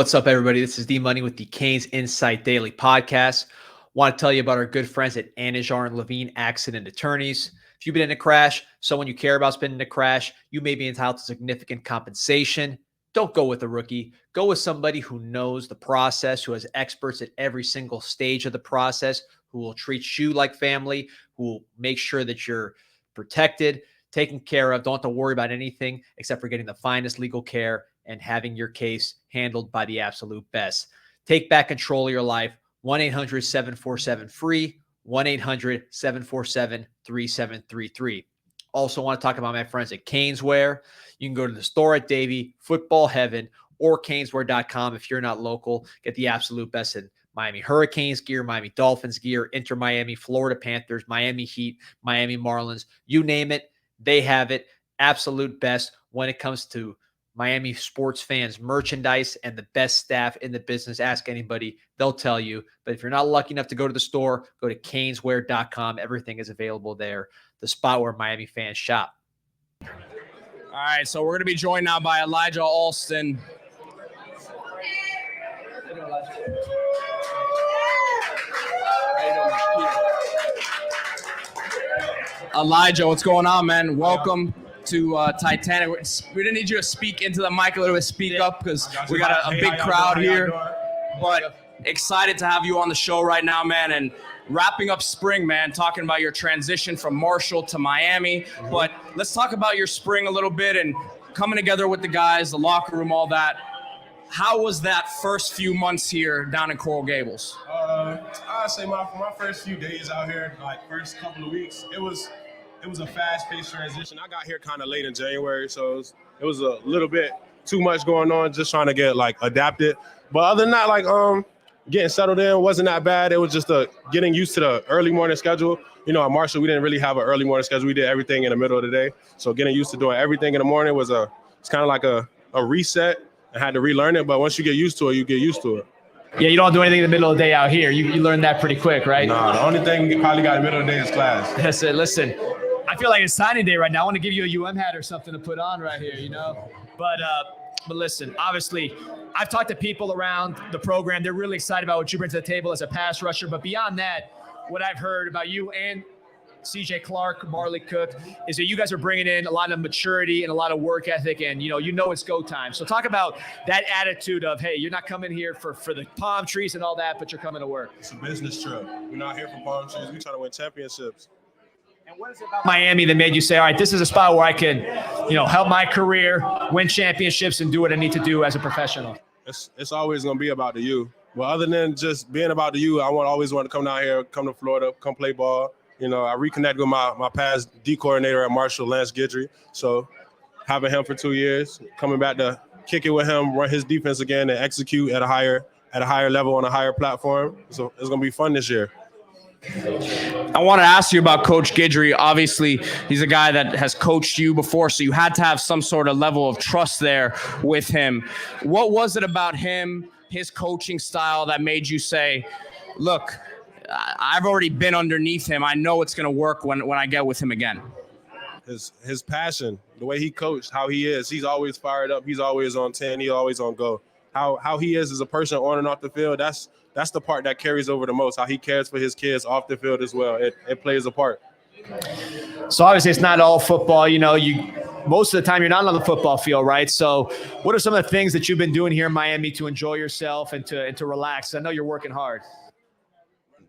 What's up, everybody? This is D-Money with the CanesInSight Daily Podcast. Want to tell you about our good friends at Anijar and Levine Accident Attorneys. If you've been in a crash, someone you care about's been in a crash, you may be entitled to significant compensation. Don't go with a rookie. Go with somebody who knows the process, who has experts at every single stage of the process, who will treat you like family, who will make sure that you're protected, taken care of. Don't have to worry about anything except for getting the finest legal care and having your case handled by the absolute best. Take back control of your life. 1-800-747-FREE, 1-800-747-3733. Also want to talk about my friends at Caneswear. You can go to the store at Davie, Football Heaven, or caneswear.com if you're not local. Get the absolute best in Miami Hurricanes gear, Miami Dolphins gear, Inter Miami, Florida Panthers, Miami Heat, Miami Marlins. You name it, they have it. Absolute best when it comes to Miami sports fans merchandise and the best staff in the business. Ask anybody, they'll tell you. But if you're not lucky enough to go to the store, go to caneswear.com. Everything is available there, the spot where Miami fans shop. All right, so we're going to be joined now by Elijah Alston. Elijah, what's going on, man? Welcome to Titanic. We didn't need you to speak into the mic a little bit, speak up, because we got a big crowd here. But excited to have you on the show right now, man. And wrapping up spring, man, talking about your transition from Marshall to Miami. But let's talk about your spring a little bit and coming together with the guys, the locker room, all that. How was that first few months here down in Coral Gables? I'd say my first few days out here, like first couple of weeks, it was a fast-paced transition. I got here kind of late in January, so it was a little bit too much going on, just trying to get adapted. But other than that, getting settled in wasn't that bad. It was just getting used to the early morning schedule. You know, at Marshall, we didn't really have an early morning schedule. We did everything in the middle of the day. So getting used to doing everything in the morning it's kind of like a reset. I had to relearn it, but once you get used to it, you get used to it. Yeah, you don't do anything in the middle of the day out here. You learned that pretty quick, right? Nah, the only thing we probably got in the middle of the day is class. That's it. Listen, I feel like it's signing day right now. I want to give you a UM hat or something to put on right here, you know? But listen, obviously, I've talked to people around the program. They're really excited about what you bring to the table as a pass rusher. But beyond that, what I've heard about you and CJ Clark, Marley Cook, is that you guys are bringing in a lot of maturity and a lot of work ethic, and you know it's go time. So talk about that attitude of, hey, you're not coming here for the palm trees and all that, but you're coming to work. It's a business trip. We're not here for palm trees. We're trying to win championships. And what is it about Miami that made you say, all right, this is a spot where I can, help my career, win championships, and do what I need to do as a professional? It's always going to be about the U. Well, other than just being about the U, I always want to come down here, come to Florida, come play ball. I reconnected with my past D coordinator at Marshall, Lance Guidry. So having him for 2 years, coming back to kick it with him, run his defense again, and execute at a higher level on a higher platform. So it's going to be fun this year. I want to ask you about Coach Guidry. Obviously, he's a guy that has coached you before, so you had to have some sort of level of trust there with him. What was it about him, his coaching style, that made you say, look, I've already been underneath him. I know it's going to work when I get with him again? His passion, the way he coached, how he is. He's always fired up. He's always on 10. He's always on go. How he is as a person on and off the field, that's the part that carries over the most, how he cares for his kids off the field as well. It plays a part. So obviously it's not all football. Most of the time you're not on the football field, right? So what are some of the things that you've been doing here in Miami to enjoy yourself and to relax? I know you're working hard.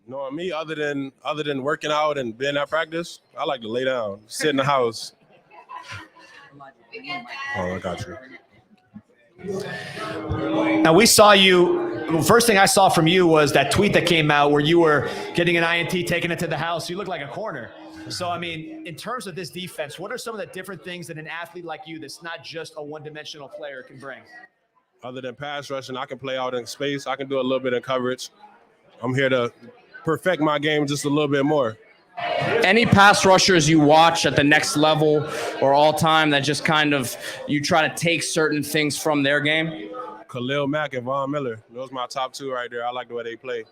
No, me, other than working out and being at practice, I like to lay down, sit in the house. Oh, I got you. Now, we saw you. The first thing I saw from you was that tweet that came out where you were getting an INT, taking it to the house. You look like a corner. So, in terms of this defense, what are some of the different things that an athlete like you that's not just a one-dimensional player can bring? Other than pass rushing, I can play out in space. I can do a little bit of coverage. I'm here to perfect my game just a little bit more. Any pass rushers you watch at the next level or all time that just kind of you try to take certain things from their game? Khalil Mack and Von Miller. Those are my top two right there. I like the way they play.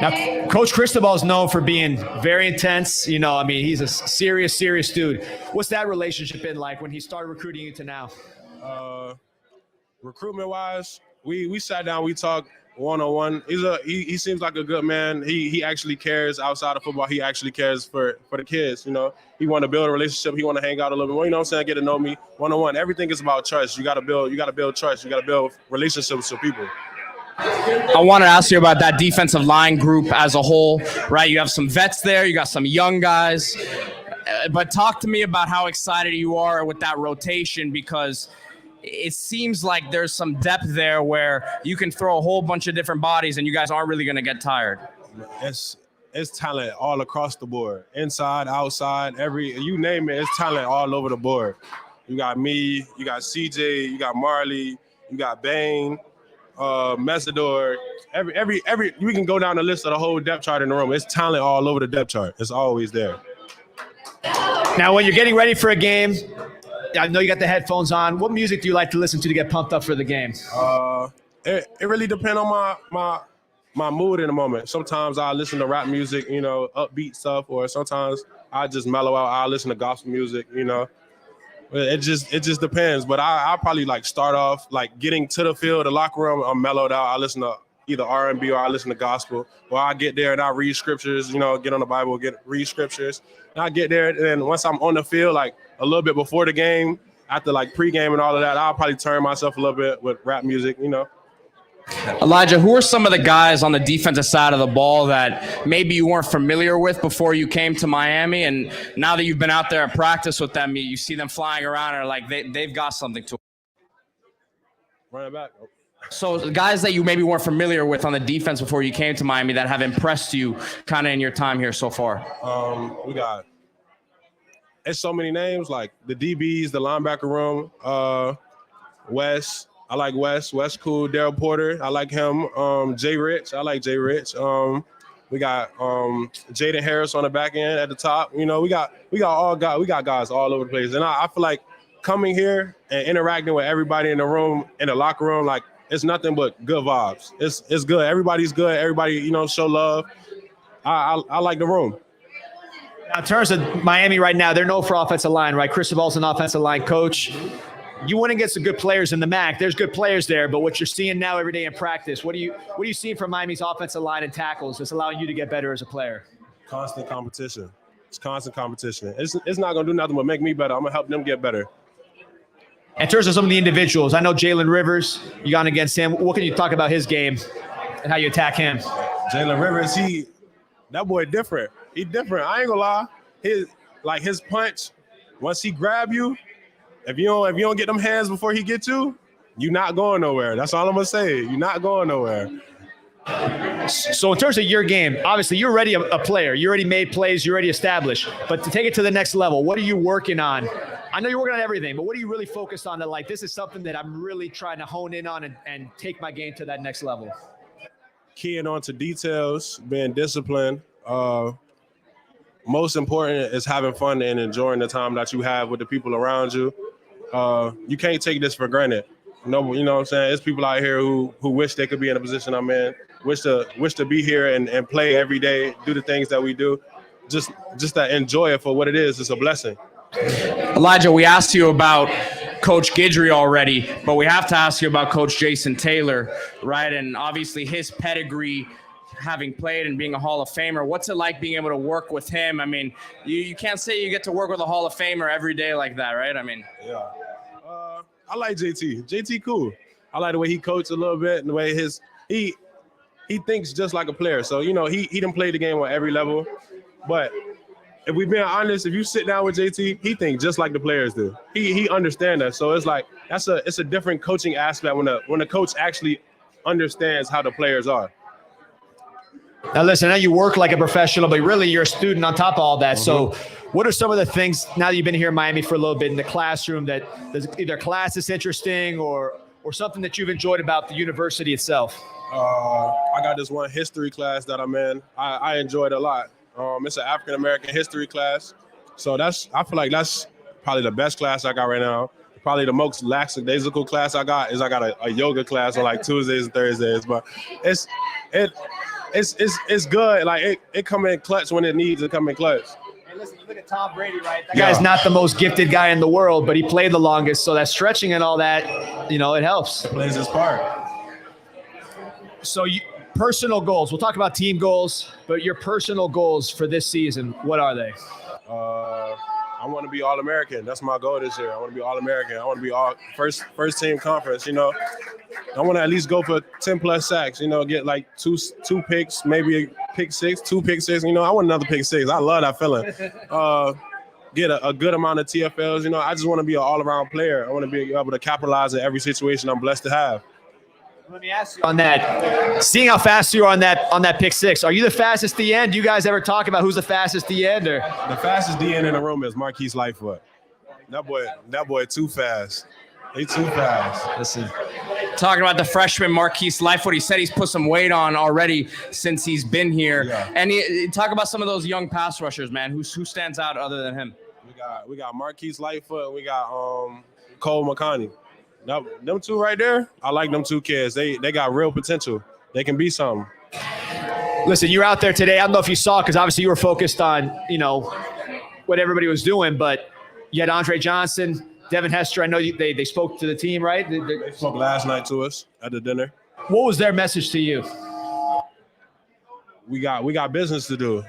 Now, Coach Cristobal is known for being very intense. He's a serious dude. What's that relationship been like when he started recruiting you to now? Recruitment wise, we sat down, we talked one-on-one. He seems like a good man. He actually cares outside of football. He actually cares for the kids. He want to build a relationship. He want to hang out a little bit more. You know what I'm saying? Get to know me one-on-one. Everything is about trust. You got to build trust. You got to build relationships with people. I wanted to ask you about that defensive line group as a whole, right? You have some vets there. You got some young guys. But talk to me about how excited you are with that rotation, because it seems like there's some depth there where you can throw a whole bunch of different bodies and you guys aren't really going to get tired. It's talent all across the board, inside, outside, you name it. It's talent all over the board. You got me, you got CJ, you got Marley, you got Bane, Messador. Every we can go down the list of the whole depth chart in the room. It's talent all over the depth chart. It's always there. Now, when you're getting ready for a game, I know you got the headphones on. What music do you like to listen to get pumped up for the game? It really depends on my mood in the moment. Sometimes I listen to rap music, upbeat stuff, or sometimes I just mellow out. I listen to gospel music, It just depends. But I probably start off getting to the field, the locker room. I'm mellowed out. I listen to either R&B or I listen to gospel. Or I get there and I read scriptures, get on the Bible, read scriptures. And I get there, and then once I'm on the field, a little bit before the game, after pregame and all of that, I'll probably turn myself a little bit with rap music, Elijah, who are some of the guys on the defensive side of the ball that maybe you weren't familiar with before you came to Miami, and now that you've been out there at practice with them, you see them flying around and they've got something to them? Running back. So the guys that you maybe weren't familiar with on the defense before you came to Miami that have impressed you kind of in your time here so far? It's so many names, the DBs, the linebacker room, Wes. I like Wes. Wes cool. Daryl Porter. I like him. Jay Rich. I like Jay Rich. We got Jaden Harris on the back end at the top. We got guys all over the place. And I feel like coming here and interacting with everybody in the room, in the locker room, it's nothing but good vibes. It's good. Everybody's good. Everybody, show love. I like the room. Now, in terms of Miami right now, they're known for offensive line, right? Cristobal's an offensive line coach. You went against some good players in the MAC. There's good players there, but what you're seeing now every day in practice, what are you seeing from Miami's offensive line and tackles that's allowing you to get better as a player? Constant competition. It's constant competition. It's not going to do nothing but make me better. I'm going to help them get better. In terms of some of the individuals, I know Jalen Rivers, you gone against him. What can you talk about his game and how you attack him? Jalen Rivers, that boy different. He different. I ain't gonna lie. His punch, once he grab you, if you don't get them hands before he gets you, you're not going nowhere. That's all I'm gonna say. You're not going nowhere. So in terms of your game, obviously you're already a player. You already made plays. You're already established. But to take it to the next level, what are you working on? I know you're working on everything, but what are you really focused on that this is something that I'm really trying to hone in on and take my game to that next level? Keying on to details, being disciplined. Most important is having fun and enjoying the time that you have with the people around you. You can't take this for granted. You know what I'm saying? There's people out here who wish they could be in a position I'm in, wish to be here and play every day, do the things that we do. Just to enjoy it for what it is. It's a blessing. Elijah, we asked you about Coach Guidry already, but we have to ask you about Coach Jason Taylor, right? And obviously his pedigree, having played and being a Hall of Famer. What's it like being able to work with him? I mean, you can't say you get to work with a Hall of Famer every day like that, right? I mean, yeah. I like JT. JT cool. I like the way he coached a little bit and the way he thinks just like a player. So, he done play the game on every level. But if we're being honest, if you sit down with JT, he thinks just like the players do. He understands that. So it's a different coaching aspect when the coach actually understands how the players are. Now, listen, I know you work like a professional, but really you're a student on top of all that. Mm-hmm. So what are some of the things, now that you've been here in Miami for a little bit in the classroom, that there's either class that's interesting or something that you've enjoyed about the university itself? I got this one history class that I'm in. I enjoyed it a lot. It's an African-American history class. So I feel like that's probably the best class I got right now. Probably the most lackadaisical class I got a yoga class on Tuesdays and Thursdays. But it's good. It come in clutch when it needs to come in clutch. Hey, listen, you look at Tom Brady, right? That guy's not the most gifted guy in the world, but he played the longest. So that stretching and all that, it helps. It plays his part. So personal goals. We'll talk about team goals, but your personal goals for this season, what are they? I want to be All-American. That's my goal this year. I want to be All-American. I want to be all first team conference. I want to at least go for 10+ sacks. Get like two picks, maybe a pick six, 2 pick six. I want another pick six. I love that feeling. Get a good amount of TFLs. I just want to be an all-around player. I want to be able to capitalize in every situation I'm blessed to have. Let me ask you on that. Seeing how fast you are on that pick six, are you the fastest D end? Do you guys ever talk about who's the fastest D end? Or the fastest D end in the room is Marquise Lightfoot. That boy too fast. He too fast. Listen, talking about the freshman Marquise Lightfoot, he said he's put some weight on already since he's been here. Yeah. And talk about some of those young pass rushers, man. Who stands out other than him? We got Marquise Lightfoot. And we got Cole McConney. Them two right there, I like them two kids. They got real potential. They can be something. Listen, you're out there today. I don't know if you saw, because obviously you were focused on, what everybody was doing, but you had Andre Johnson, Devin Hester. I know they spoke to the team, right? They spoke last night to us at the dinner. What was their message to you? We got business to do.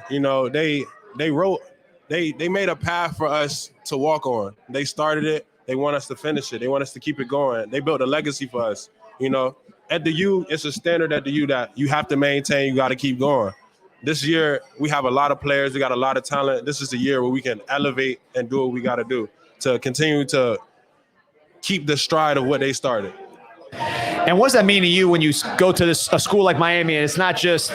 They made a path for us to walk on. They started it. They want us to finish it. They want us to keep it going. They built a legacy for us. At the U, it's a standard at the U that you have to maintain. You got to keep going. This year, we have a lot of players. We got a lot of talent. This is the year where we can elevate and do what we got to do to continue to keep the stride of what they started. And what does that mean to you when you go to a school like Miami, and it's not just,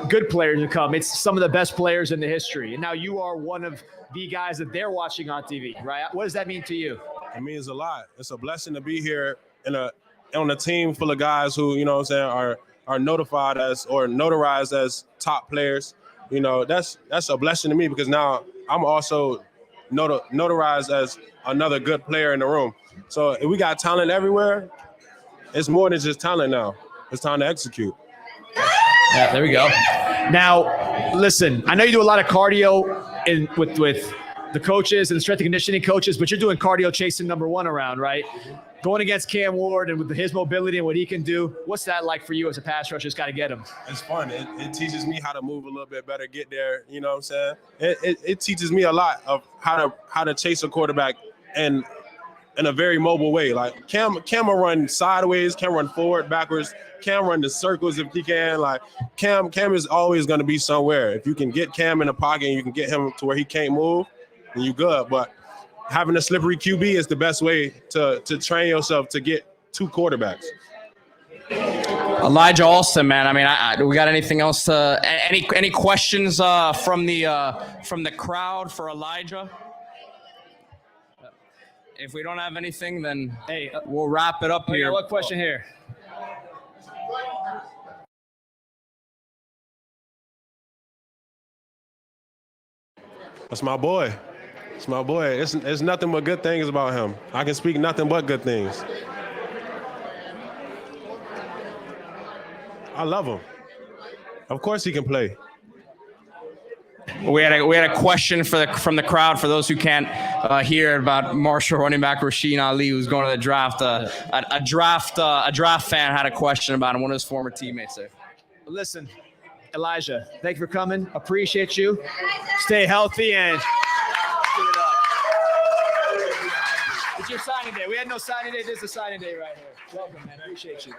good players who come, it's some of the best players in the history. And now you are one of the guys that they're watching on TV, right? What does that mean to you? It means a lot. It's a blessing to be here on a team full of guys who, are notified as or notarized as top players. That's a blessing to me, because now I'm also notarized as another good player in the room. So if we got talent everywhere, it's more than just talent now. It's time to execute. Yeah, there we go. Now, listen, I know you do a lot of cardio with the coaches and the strength and conditioning coaches, but you're doing cardio chasing number one around, right? Going against Cam Ward and with his mobility and what he can do, what's that like for you as a pass rusher? Just got to get him. It's fun. It teaches me how to move a little bit better, get there. You know what I'm saying? It teaches me a lot of how to chase a quarterback and in a very mobile way. Like Cam will run sideways, Cam run forward, backwards, Cam run the circles if he can. Like Cam is always going to be somewhere. If you can get Cam in the pocket and you can get him to where he can't move, then you good. But having a slippery QB is the best way to train yourself to get 2 quarterbacks. Elijah Alston, man. I mean, we got anything else? Any questions from the crowd for Elijah? If we don't have anything, then we'll wrap it up here. What question here? That's my boy. It's my boy. It's nothing but good things about him. I can speak nothing but good things. I love him. Of course he can play. We had a question from the crowd for those who can't hear about Marshall running back Rasheen Ali, who's going to the draft. A draft fan had a question about him. One of his former teammates there. Listen, Elijah, thank you for coming. Appreciate you. Stay healthy and give it up. It's your signing day. We had no signing day. This is a signing day right here. Welcome, man. Appreciate you.